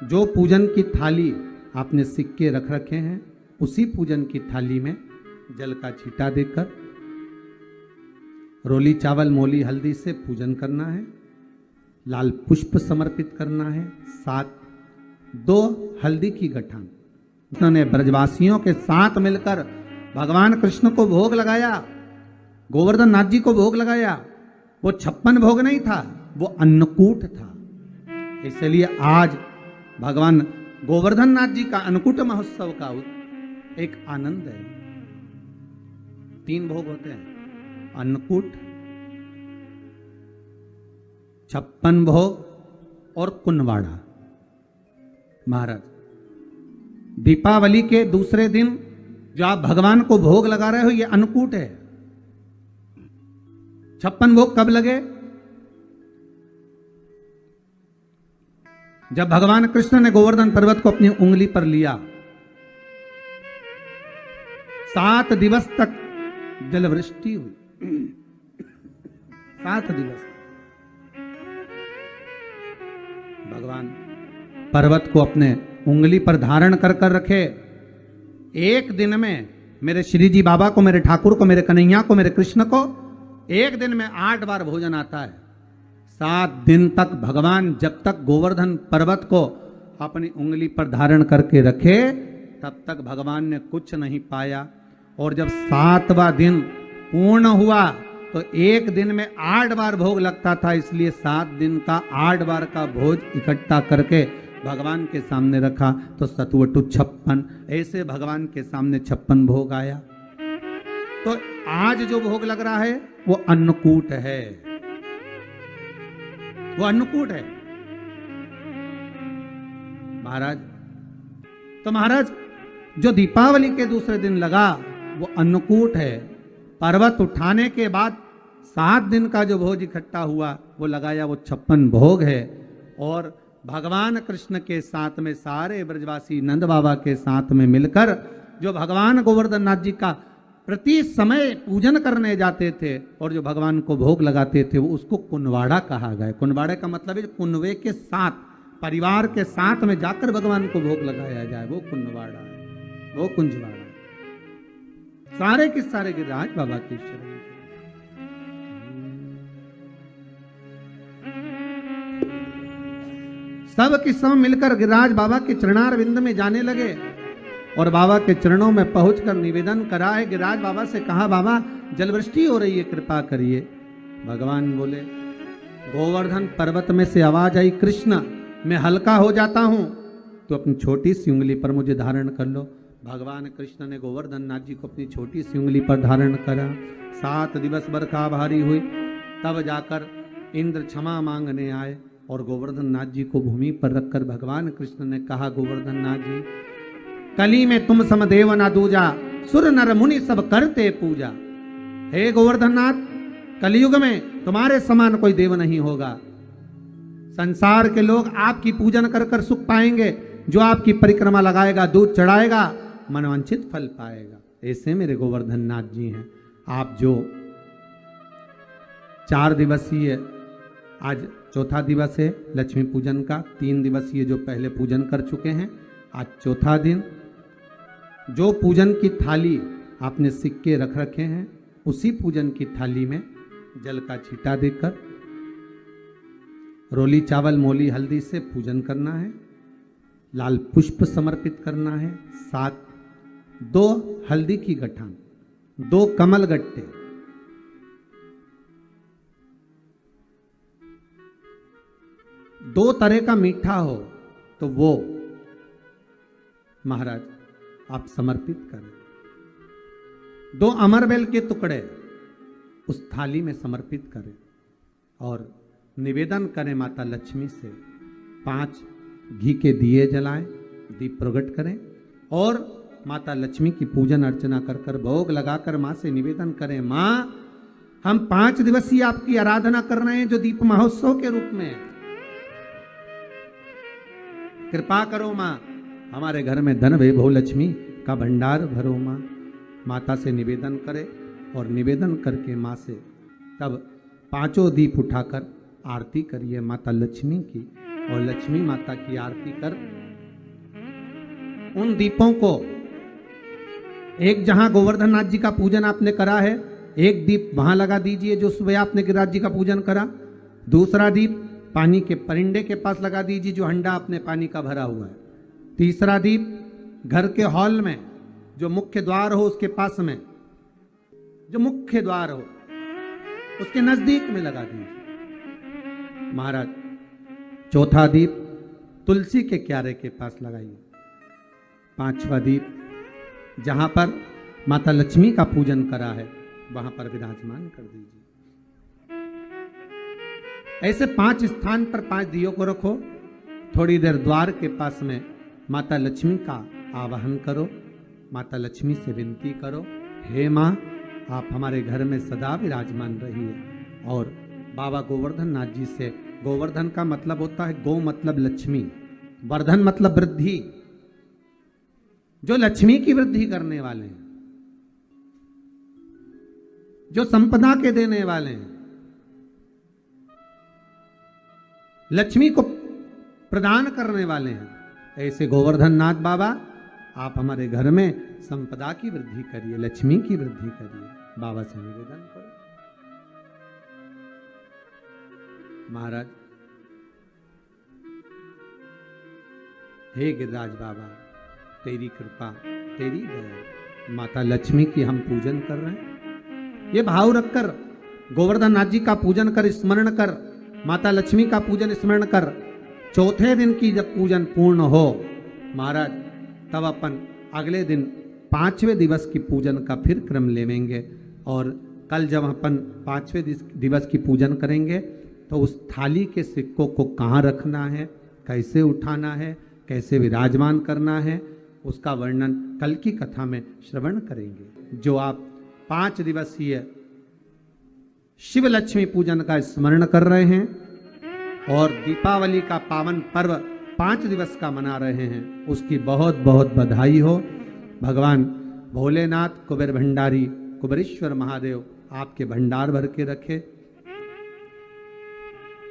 जो पूजन की थाली आपने सिक्के रख रखे हैं, उसी पूजन की थाली में जल का छींटा देकर रोली चावल मोली हल्दी से पूजन करना है, लाल पुष्प समर्पित करना है, साथ 2 हल्दी की गठान। उन्होंने ब्रजवासियों के साथ मिलकर भगवान कृष्ण को भोग लगाया, गोवर्धन नाथ जी को भोग लगाया। वो 56 भोग नहीं था, वो अन्नकूट था। इसलिए आज भगवान गोवर्धन नाथ जी का अन्नकूट महोत्सव का एक आनंद है। 3 भोग होते हैं, अन्नकूट, 56 भोग और कुनवाड़ा। महाराज, दीपावली के दूसरे दिन जो आप भगवान को भोग लगा रहे हो, ये अन्नकूट है। 56 भोग कब लगे? जब भगवान कृष्ण ने गोवर्धन पर्वत को अपनी उंगली पर लिया, 7 दिवस तक जलवृष्टि हुई। 7 दिवस भगवान पर्वत को अपने उंगली पर धारण कर कर रखे। एक दिन में मेरे श्री जी बाबा को, मेरे ठाकुर को, मेरे कन्हैया को, मेरे कृष्ण को एक दिन में 8 बार भोजन आता है। 7 दिन तक भगवान जब तक गोवर्धन पर्वत को अपनी उंगली पर धारण करके रखे, तब तक भगवान ने कुछ नहीं पाया। और जब 7वां दिन पूर्ण हुआ तो एक दिन में 8 बार भोग लगता था, इसलिए 7 दिन का 8 बार का भोज इकट्ठा करके भगवान के सामने रखा तो सतवटु 56, ऐसे भगवान के सामने 56 भोग आया। तो आज जो भोग लग रहा है वो अन्नकूट है, वो अन्नकूट है महाराज। तो महाराज, जो दीपावली के दूसरे दिन लगा वो अन्नकूट है। पर्वत उठाने के बाद 7 दिन का जो भोज इकट्ठा हुआ वो लगाया, वो 56 भोग है। और भगवान कृष्ण के साथ में सारे ब्रजवासी नंद बाबा के साथ में मिलकर जो भगवान गोवर्धन नाथ जी का प्रति समय पूजन करने जाते थे और जो भगवान को भोग लगाते थे, वो उसको कुनवाड़ा कहा गया। कुनवाड़े का मतलब है कुनवे के साथ, परिवार के साथ में जाकर भगवान को भोग लगाया जाए, वो कुनवाड़ा है, वो कुंजवाड़ा। सारे के सारे गिरिराज बाबा की शरण। सब के सब मिलकर गिरिराज बाबा के चरणार विंद में जाने लगे और बाबा के चरणों में पहुंचकर निवेदन करा है। गिरिराज बाबा से कहा, बाबा जलवृष्टि हो रही है, कृपा करिए। भगवान बोले, गोवर्धन पर्वत में से आवाज आई, कृष्ण मैं हल्का हो जाता हूं, तो अपनी छोटी सी उंगली पर मुझे धारण कर लो। भगवान कृष्ण ने गोवर्धन नाथ जी को अपनी छोटी सी उंगली पर धारण करा। 7 दिवस बरखा भारी हुई, तब जाकर इंद्र क्षमा मांगने आए और गोवर्धन नाथ जी को भूमि पर रखकर भगवान कृष्ण ने कहा, गोवर्धन नाथ जी, कली में तुम सम देव ना दूजा, सुर नर मुनि सब करते पूजा। हे गोवर्धन नाथ, कलयुग में तुम्हारे समान कोई देव नहीं होगा। संसार के लोग आपकी पूजन कर कर सुख पाएंगे। जो आपकी परिक्रमा लगाएगा, दूध चढ़ाएगा, मनवांछित फल पाएगा। ऐसे मेरे गोवर्धन नाथ जी हैं। आप जो 4 दिवसीय, आज 4था दिवस है लक्ष्मी पूजन का, 3 दिवसीय जो पहले पूजन कर चुके हैं, आज 4था दिन। जो पूजन की थाली आपने सिक्के रख रखे हैं, उसी पूजन की थाली में जल का छींटा देकर रोली चावल मोली हल्दी से पूजन करना है, लाल पुष्प समर्पित करना है, साथ 2 हल्दी की गठान, 2 कमल गट्टे, 2 तरह का मीठा हो तो वो महाराज आप समर्पित करें। 2 अमरबेल के टुकड़े उस थाली में समर्पित करें और निवेदन करें माता लक्ष्मी से। 5 घी के दिए जलाएं, दीप प्रकट करें और माता लक्ष्मी की पूजन अर्चना कर कर भोग लगाकर मां से निवेदन करें, मां हम 5 दिवसीय आपकी आराधना कर रहे हैं जो दीप महोत्सव के रूप में। कृपा करो मां, हमारे घर में धन वैभव लक्ष्मी का भंडार भरो मां। माता से निवेदन करे और निवेदन करके मां से तब 5 दीप उठाकर आरती करिए माता लक्ष्मी की। और लक्ष्मी माता की आरती कर उन दीपों को, एक जहां गोवर्धन नाथ जी का पूजन आपने करा है, एक दीप वहां लगा दीजिए जो सुबह आपने गिरिराज जी का पूजन करा। दूसरा दीप पानी के परिंडे के पास लगा दीजिए जो हंडा अपने पानी का भरा हुआ है। तीसरा दीप घर के हॉल में जो मुख्य द्वार हो उसके पास में, जो मुख्य द्वार हो उसके नजदीक में लगा दीजिए महाराज। चौथा दीप तुलसी के क्यारे के पास लगाइए। पांचवा दीप जहां पर माता लक्ष्मी का पूजन करा है वहां पर विराजमान कर दीजिए। ऐसे 5 स्थान पर 5 दियों को रखो। थोड़ी देर द्वार के पास में माता लक्ष्मी का आवाहन करो, माता लक्ष्मी से विनती करो, हे माँ आप हमारे घर में सदा विराजमान रहिए। और बाबा गोवर्धन नाथ जी से, गोवर्धन का मतलब होता है गौ मतलब लक्ष्मी, वर्धन मतलब वृद्धि, जो लक्ष्मी की वृद्धि करने वाले हैं, जो संपदा के देने वाले हैं, लक्ष्मी को प्रदान करने वाले हैं, ऐसे गोवर्धन नाथ बाबा आप हमारे घर में संपदा की वृद्धि करिए, लक्ष्मी की वृद्धि करिए। बाबा से निवेदन करो। महाराज, हे गिरिराज बाबा तेरी कृपा, तेरी दया, माता लक्ष्मी की हम पूजन कर रहे हैं। ये भाव रखकर गोवर्धन नाथ जी का पूजन कर, स्मरण कर, माता लक्ष्मी का पूजन स्मरण कर। चौथे दिन की जब पूजन पूर्ण हो महाराज, तब अपन अगले दिन 5वें दिवस की पूजन का फिर क्रम लेवेंगे। और कल जब अपन 5वें दिवस की पूजन करेंगे तो उस थाली के सिक्कों को कहाँ रखना है, कैसे उठाना है, कैसे विराजमान करना है, उसका वर्णन कल की कथा में श्रवण करेंगे। जो आप 5 दिवसीय शिव लक्ष्मी पूजन का स्मरण कर रहे हैं और दीपावली का पावन पर्व 5 दिवस का मना रहे हैं, उसकी बहुत बहुत बधाई हो। भगवान भोलेनाथ कुबेर भंडारी कुबेरेश्वर महादेव आपके भंडार भर के रखे।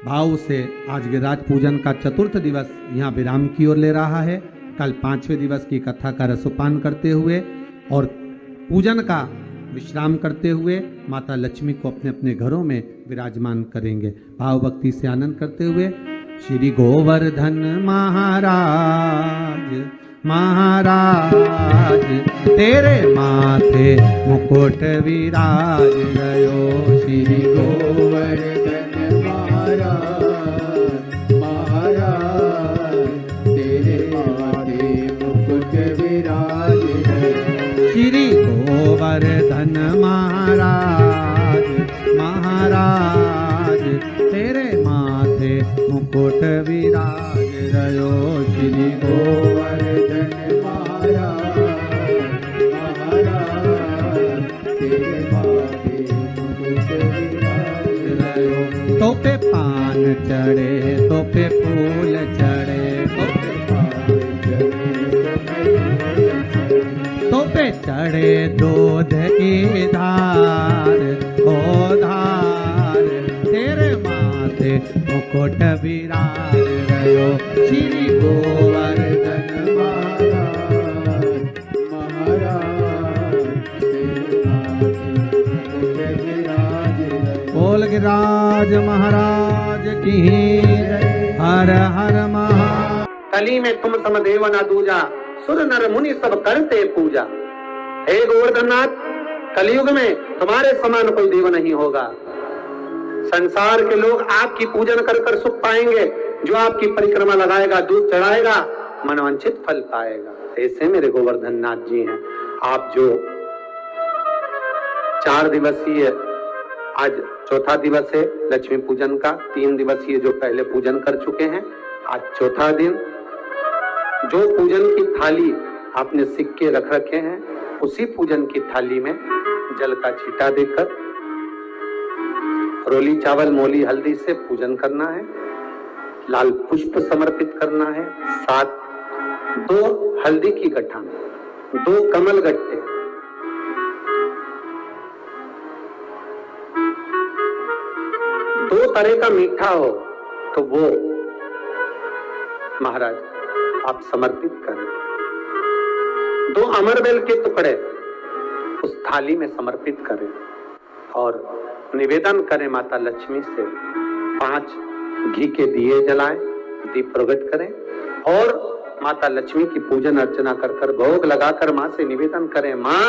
भाव से आज गिरिराज पूजन का 4th दिवस यहाँ विराम की ओर ले रहा है। कल 5वें दिवस की कथा का रसोपान करते हुए और पूजन का विश्राम करते हुए माता लक्ष्मी को अपने अपने घरों में विराजमान करेंगे। भाव भक्ति से आनंद करते हुए श्री गोवर्धन महाराज महाराज तेरे माथे मुकुट विराज रयो। श्री गोवर्धन महाराज महाराज तेरे माथे मुकुट विराज रयो। श्री गोवर्धन महाराज महाराज तेरे माथे मुकुट विराज रयो। श्री गोवर्धन महाराज महाराज तेरे माथे मुकुट विराज रयो। तो पे पान चढ़े तो पे फूल चढ़े, तो पे पान चढ़े तो पे चढ़े दूध की धार ओ धार तेरे माथे मुकुट विराज रयो। श्री गोवर्धन महाराज महाराज तेरे माथे मुकुट विराज रयो। बोल गिरिराज महाराज की जय। हर हर महा। कली में तुम सम देव न दूजा, सुर नर मुनि सब करते पूजा। हे गोवर्धन नाथ, कलयुग में तुम्हारे समान कोई देव नहीं होगा। संसार के लोग आपकी पूजन कर कर सुख पाएंगे। जो आपकी परिक्रमा लगाएगा, दूध चढ़ाएगा, मनवांछित फल पाएगा। ऐसे मेरे गोवर्धन नाथ जी हैं। आप जो 4 दिवसीय, आज 4था दिवस है लक्ष्मी पूजन का, 3 दिवसीय जो पहले पूजन कर चुके हैं, आज 4था दिन। जो पूजन की थाली आपने सिक्के रख रखे हैं, उसी पूजन की थाली में जल का छींटा देकर रोली चावल मोली हल्दी से पूजन करना है। लाल पुष्प समर्पित करना है। 7 2 हल्दी की गठान, 2 कमल गट्टे, 2 तरह का मीठा हो तो वो महाराज आप समर्पित करें। 2 अमरबेल के टुकड़े उस थाली में समर्पित करें और निवेदन करें माता लक्ष्मी से। 5 घी के दिए जलाएं, दीप प्रगट करें और माता लक्ष्मी की पूजन अर्चना कर कर भोग लगाकर मां से निवेदन करें, मां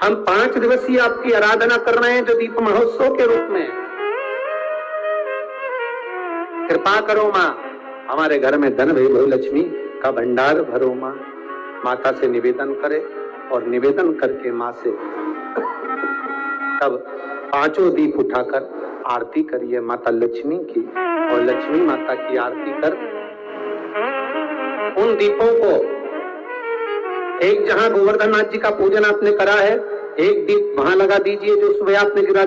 हम 5 दिवसीय आपकी आराधना कर रहे हैं जो दीप महोत्सव के रूप में, कृपा करो मां, हमारे घर में धन वैभव लक्ष्मी का भंडार भरो मां। माता से निवेदन करे और निवेदन करके मां से तब 5 दीप उठाकर आरती करिए माता लक्ष्मी की और लक्ष्मी माता की आरती कर उन दीपों को एक जहां गोवर्धन नाथ जी का पूजन आपने करा है, एक दीप वहां लगा दीजिए जो सुबह आपने गिरा